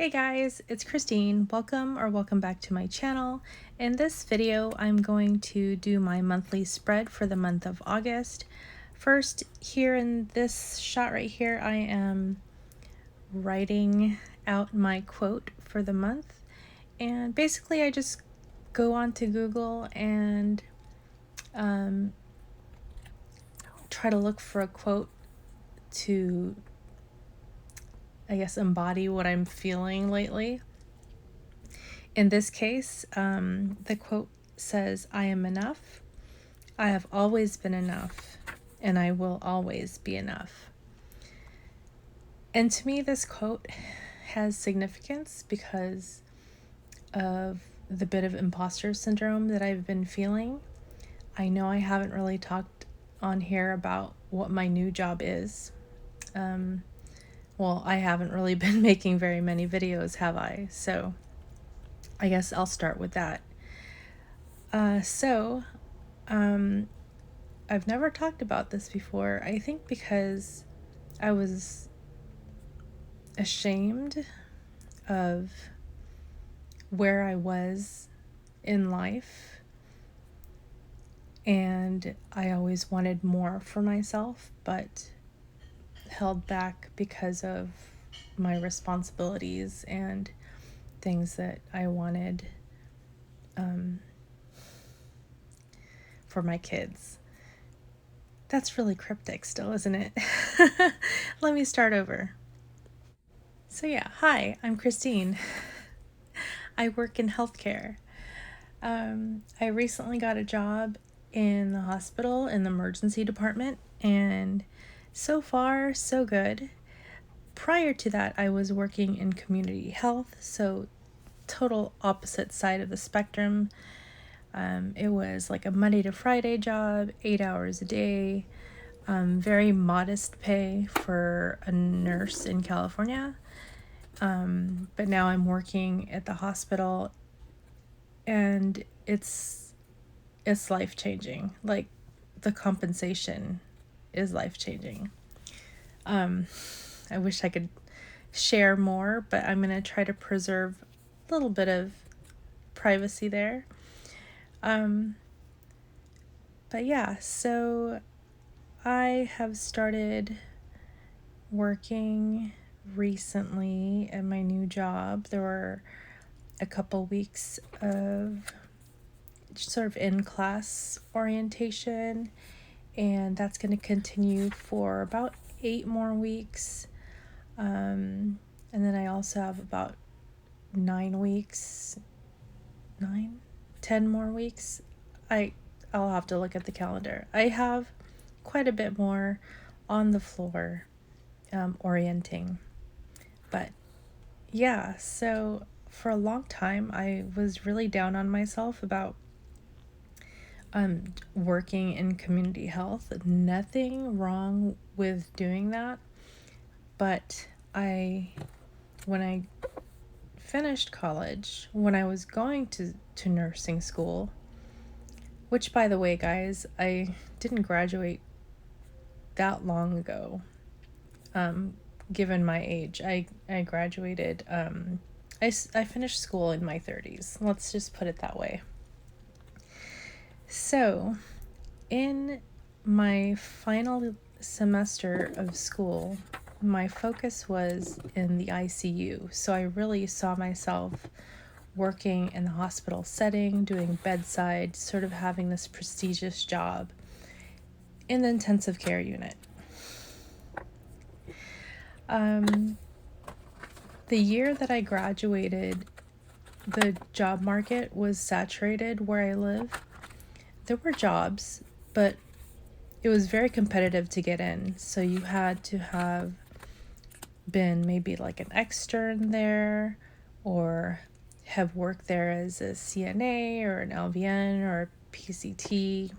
Hey guys, it's Kristine. Welcome back to my channel. In this video, I'm going to do my monthly spread for the month of August. First, here in this shot right here, I am writing out my quote for the month. And basically, I just go onto Google and try to look for a quote to, I guess, embody what I'm feeling lately. In this case, the quote says, "I am enough. I have always been enough, and I will always be enough." And to me, this quote has significance because of the bit of imposter syndrome that I've been feeling. I know I haven't really talked on here about what my new job is. Well, I haven't really been making very many videos, have I? So I guess I'll start with that. I've never talked about this before. I think because I was ashamed of where I was in life, and I always wanted more for myself, but held back because of my responsibilities and things that I wanted for my kids. That's really cryptic still, isn't it? Let me start over. So yeah, hi, I'm Kristine. I work in healthcare. I recently got a job in the hospital in the emergency department, and so far, so good. Prior to that, I was working in community health, so total opposite side of the spectrum. It was like a Monday to Friday job, 8 hours a day, very modest pay for a nurse in California. But now I'm working at the hospital, and it's life-changing. Like, the compensation is life-changing. I wish I could share more, but I'm going to try to preserve a little bit of privacy there. But yeah, so I have started working recently at my new job. There were a couple weeks of sort of in-class orientation, and that's going to continue for about 8 more weeks. And then I also have about 10 more weeks. I'll have to look at the calendar. I have quite a bit more on the floor orienting. But yeah, so for a long time I was really down on myself about working in community health. Nothing wrong with doing that, but when I finished college, when I was going to nursing school, which, by the way, guys, I didn't graduate that long ago, given my age. I graduated, I finished school in my 30s. Let's just put it that way. So, in my final semester of school, my focus was in the ICU. So I really saw myself working in the hospital setting, doing bedside, sort of having this prestigious job in the intensive care unit. The year that I graduated, the job market was saturated where I live. There were jobs, but it was very competitive to get in. So you had to have been maybe like an extern there, or have worked there as a CNA or an LVN or a PCT,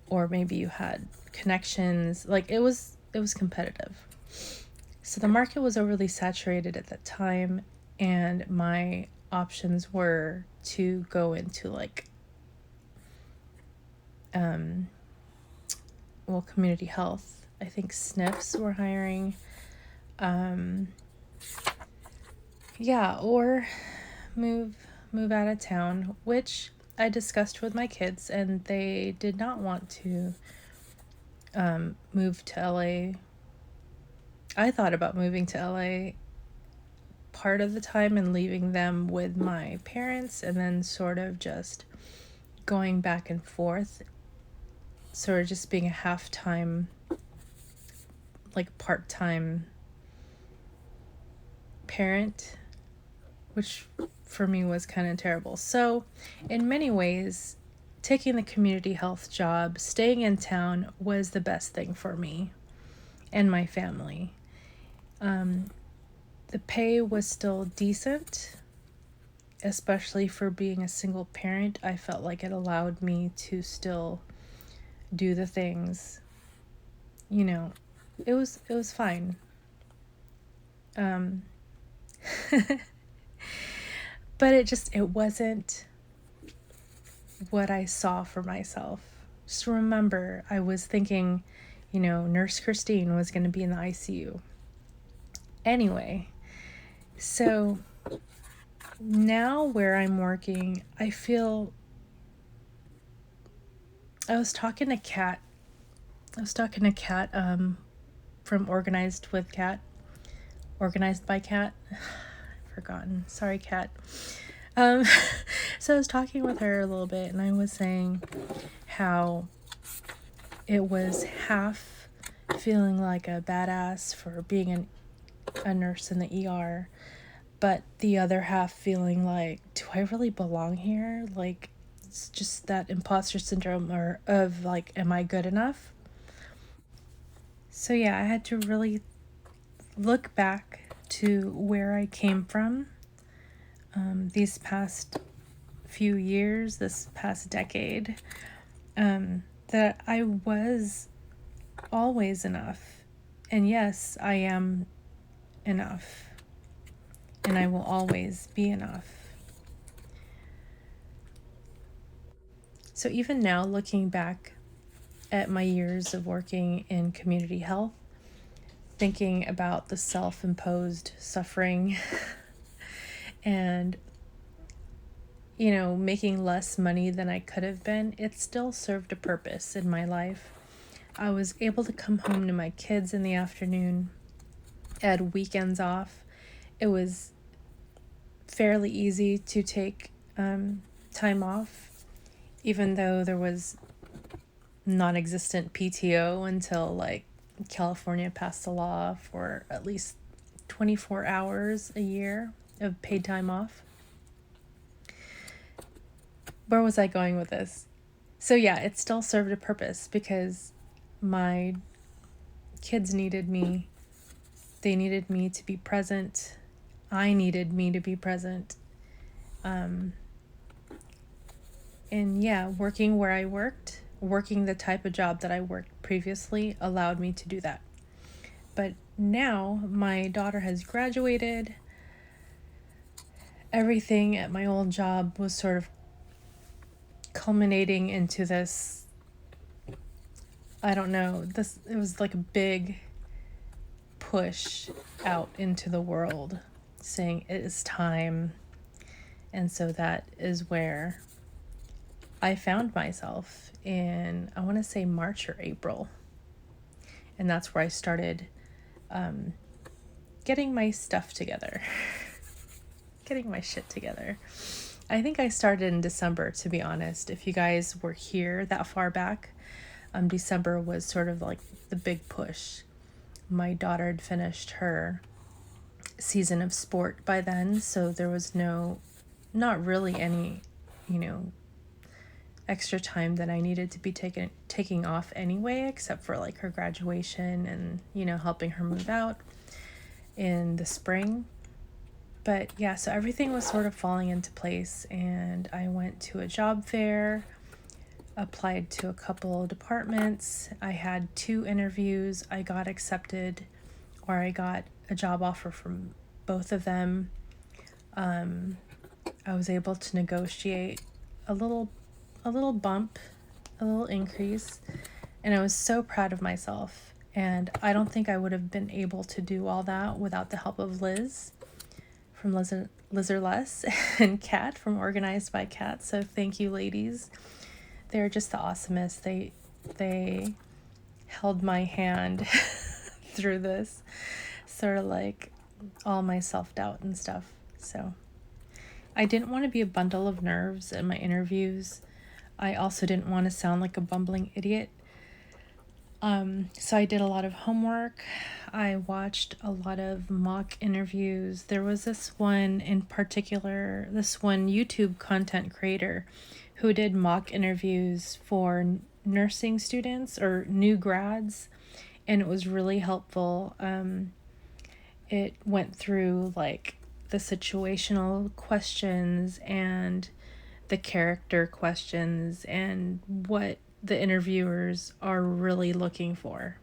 or maybe you had connections. Like, it was competitive. So the market was overly saturated at that time, and my options were to go into like community health. I think SNFs were hiring. Yeah, or move out of town, which I discussed with my kids, and they did not want to move to LA. I thought about moving to LA part of the time and leaving them with my parents, and then sort of just going back and forth, sort of just being a half-time, like part-time parent, which for me was kind of terrible. So in many ways, taking the community health job, staying in town, was the best thing for me and my family. The pay was still decent, especially for being a single parent. I felt like it allowed me to still do the things, it was fine. But it wasn't what I saw for myself. Just remember, I was thinking, Nurse Kristine was going to be in the ICU. Anyway, so now where I'm working, I was talking to Kat from Organized by Kat. I've forgotten. Sorry, Kat. So I was talking with her a little bit, and I was saying how it was half feeling like a badass for being a nurse in the ER, but the other half feeling like, do I really belong here? Like, it's just that imposter syndrome of like, am I good enough? So yeah, I had to really look back to where I came from these past few years, this past decade, that I was always enough. And yes, I am enough. And I will always be enough. So even now, looking back at my years of working in community health, thinking about the self-imposed suffering and, making less money than I could have been, it still served a purpose in my life. I was able to come home to my kids in the afternoon, had weekends off. It was fairly easy to take time off, even though there was non-existent PTO until like California passed a law for at least 24 hours a year of paid time off. Where was I going with this? So yeah, it still served a purpose because my kids needed me. They needed me to be present. I needed me to be present. And yeah, working where I working the type of job that I worked previously allowed me to do that. But now my daughter has graduated. Everything at my old job was sort of culminating into this, I don't know, it was like a big push out into the world saying it is time. And so that is where I found myself in, I want to say March or April. And that's where I started getting my stuff together, getting my shit together. I think I started in December, to be honest. If you guys were here that far back, December was sort of like the big push. My daughter had finished her season of sport by then, so there was not really any, extra time that I needed to be taking off anyway, except for like her graduation and, helping her move out in the spring. But yeah, so everything was sort of falling into place, and I went to a job fair, applied to a couple of departments. I had 2 interviews. I got accepted, or I got a job offer from both of them. I was able to negotiate a little bump, a little increase, and I was so proud of myself. And I don't think I would have been able to do all that without the help of Liz from Lizardless and Kat from Organized by Kat. So thank you, ladies. They're just the awesomest. They held my hand through this, sort of like all my self-doubt and stuff. So I didn't want to be a bundle of nerves in my interviews. I also didn't want to sound like a bumbling idiot. So I did a lot of homework. I watched a lot of mock interviews. There was this one in particular, this one YouTube content creator who did mock interviews for nursing students or new grads, and it was really helpful. It went through like the situational questions and the character questions and what the interviewers are really looking for.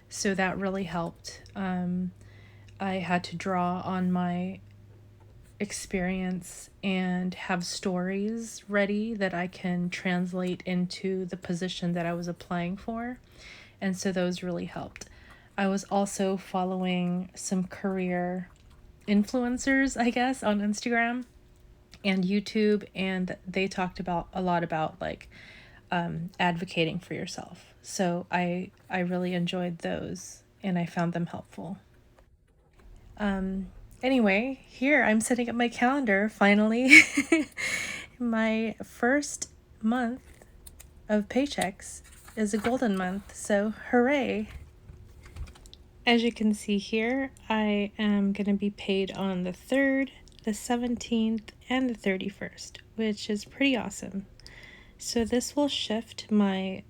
So that really helped. I had to draw on my experience and have stories ready that I can translate into the position that I was applying for. And so those really helped. I was also following some career influencers, I guess, on Instagram and YouTube, and they talked about a lot about like advocating for yourself. So I really enjoyed those and I found them helpful. Anyway, here I'm setting up my calendar finally. My first month of paychecks is a golden month, so hooray. As you can see here, I am going to be paid on the 3rd, the 17th, and the 31st, which is pretty awesome. So this will shift my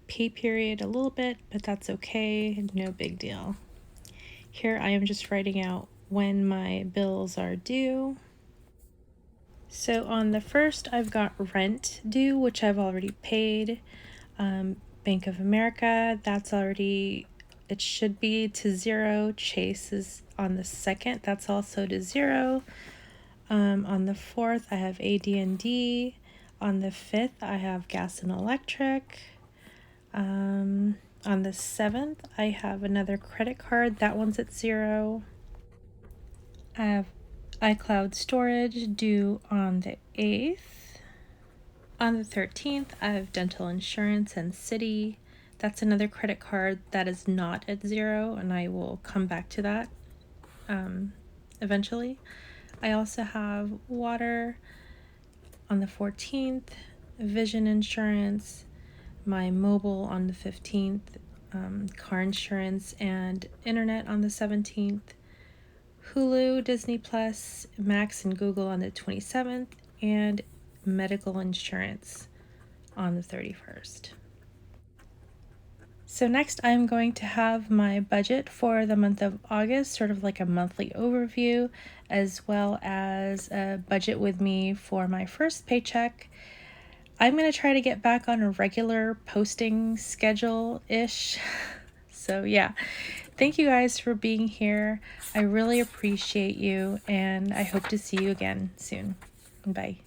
pay period a little bit, but that's okay, no big deal. Here I am just writing out when my bills are due. So on the 1st, I've got rent due, which I've already paid. Bank of America, that's already, it should be to 0. Chase is on the 2nd, that's also to 0. On the 4th, I have AD&D. On the 5th, I have gas and electric. On the 7th, I have another credit card. That one's at 0. I have iCloud storage due on the 8th. On the 13th, I have dental insurance and Citi. That's another credit card that is not at 0, and I will come back to that eventually. I also have water on the 14th, vision insurance, my mobile on the 15th, car insurance and internet on the 17th, Hulu, Disney Plus, Max, and Google on the 27th, and medical insurance on the 31st. So next I'm going to have my budget for the month of August, sort of like a monthly overview, as well as a budget with me for my first paycheck. I'm going to try to get back on a regular posting schedule-ish. So yeah, thank you guys for being here. I really appreciate you, and I hope to see you again soon. Bye.